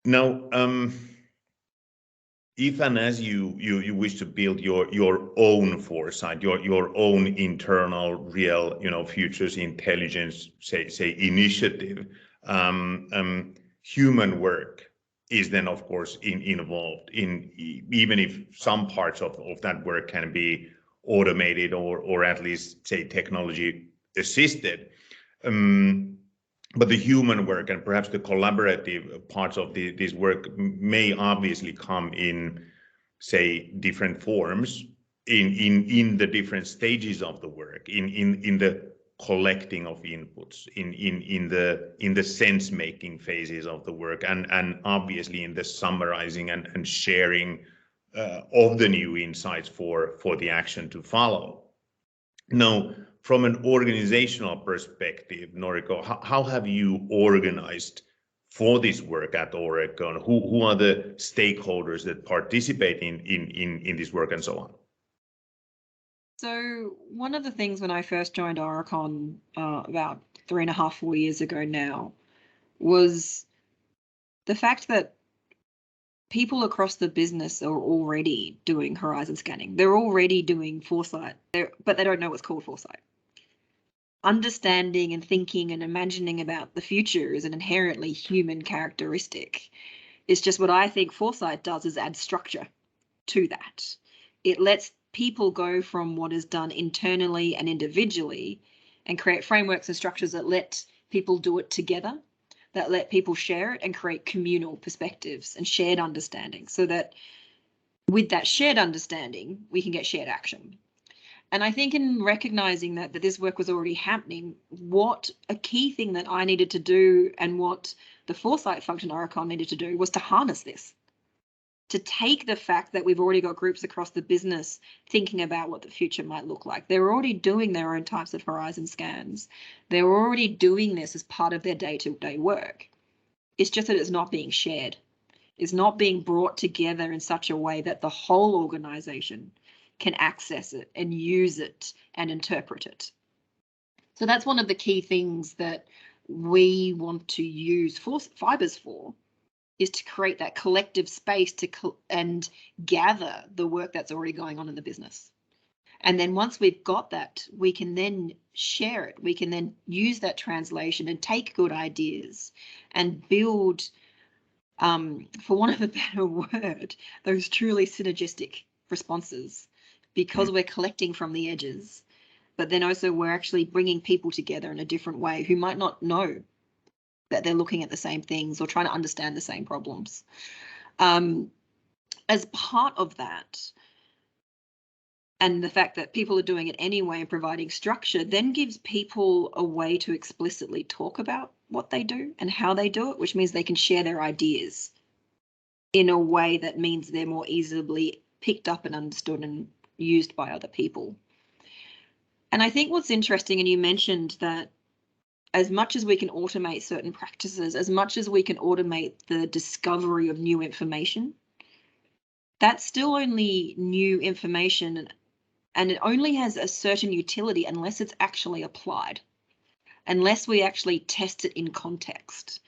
Now, if and as you wish to build your own foresight, your own internal real futures intelligence say initiative, human work is then of course involved in, even if some parts of that work can be automated or at least say technology assisted. But the human work and perhaps the collaborative parts of this work may obviously come in, say, different forms in the different stages of the work, in the collecting of inputs, in the sense making phases of the work, and obviously in the summarizing and sharing of the new insights for the action to follow. Now, from an organizational perspective, Noriko, how have you organized for this work at Aurecon? Who are the stakeholders that participate in this work and so on? So one of the things when I first joined Aurecon about 3.5, 4 years ago now was the fact that people across the business are already doing horizon scanning. They're already doing foresight, but they don't know what's called foresight. Understanding and thinking and imagining about the future is an inherently human characteristic. It's just what I think foresight does is add structure to that. It lets people go from what is done internally and individually and create frameworks and structures that let people do it together, that let people share it and create communal perspectives and shared understanding, so that with that shared understanding, we can get shared action. And I think in recognizing that this work was already happening, what a key thing that I needed to do and what the foresight function Aurecon needed to do was to harness this, to take the fact that we've already got groups across the business thinking about what the future might look like. They're already doing their own types of horizon scans. They're already doing this as part of their day-to-day work. It's just that it's not being shared. It's not being brought together in such a way that the whole organization can access it and use it and interpret it. So that's one of the key things that we want to use fibers for, is to create that collective space and gather the work that's already going on in the business. And then once we've got that, we can then share it. We can then use that translation and take good ideas and build, for want of a better word, those truly synergistic responses, because we're collecting from the edges, but then also we're actually bringing people together in a different way who might not know that they're looking at the same things or trying to understand the same problems. As part of that, and the fact that people are doing it anyway and providing structure then gives people a way to explicitly talk about what they do and how they do it, which means they can share their ideas in a way that means they're more easily picked up and understood and used by other people. And I think what's interesting, and you mentioned that as much as we can automate certain practices, as much as we can automate the discovery of new information, that's still only new information, and it only has a certain utility unless it's actually applied, unless we actually test it in context,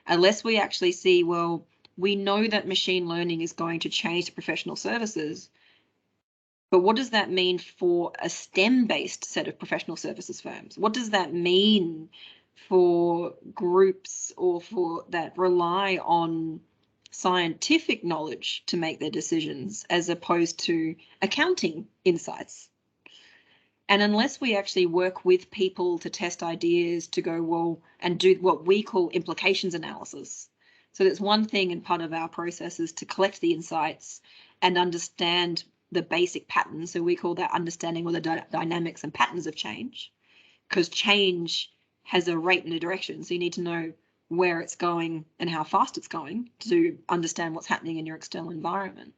unless we actually see, well, we know that machine learning is going to change professional services, but what does that mean for a STEM-based set of professional services firms? What does that mean for groups or for that rely on scientific knowledge to make their decisions as opposed to accounting insights? And unless we actually work with people to test ideas, to go, well, and do what we call implications analysis. So that's one thing, and part of our process is to collect the insights and understand the basic patterns. So we call that understanding what the dynamics and patterns of change, because change has a rate and a direction. So you need to know where it's going and how fast it's going to understand what's happening in your external environment.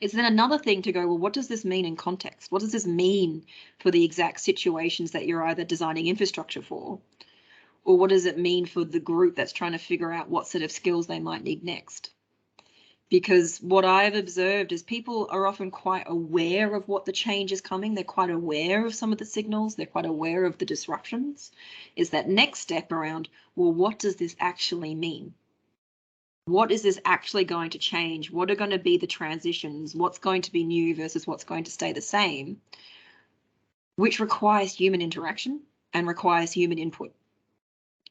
It's then another thing to go, well, what does this mean in context? What does this mean for the exact situations that you're either designing infrastructure for? Or what does it mean for the group that's trying to figure out what set of skills they might need next? Because what I've observed is people are often quite aware of what the change is coming. They're quite aware of some of the signals. They're quite aware of the disruptions. Is that next step around, well, what does this actually mean? what is this actually going to change? What are going to be the transitions? What's going to be new versus what's going to stay the same? Which requires human interaction and requires human input.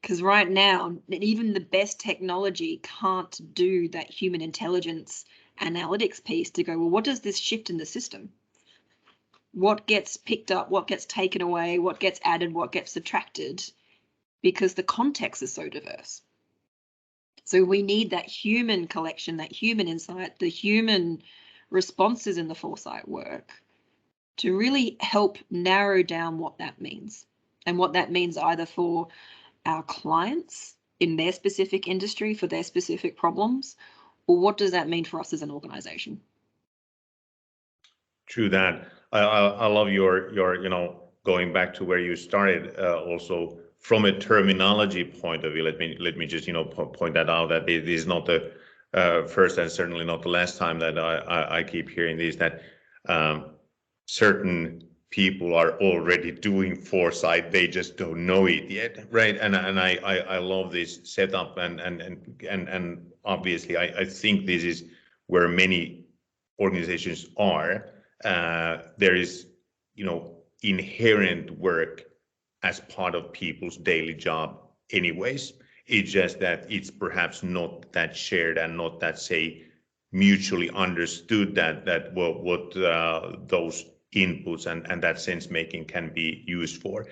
Because right now, even the best technology can't do that human intelligence analytics piece to go, well, what does this shift in the system? What gets picked up, what gets taken away, what gets added, what gets subtracted, because the context is so diverse. So we need that human collection, that human insight, the human responses in the Foresight work to really help narrow down what that means, and what that means either for our clients in their specific industry for their specific problems, or what does that mean for us as an organization? True that. I love your going back to where you started. Also from a terminology point of view, let me just point that out, that this is not the first and certainly not the last time that I keep hearing this, that certain people are already doing foresight, they just don't know it yet, right? And I love this setup, and obviously I think this is where many organizations are. There is inherent work as part of people's daily job anyways. It's just that it's perhaps not that shared and not that, say, mutually understood, that what those inputs and that sense making can be used for.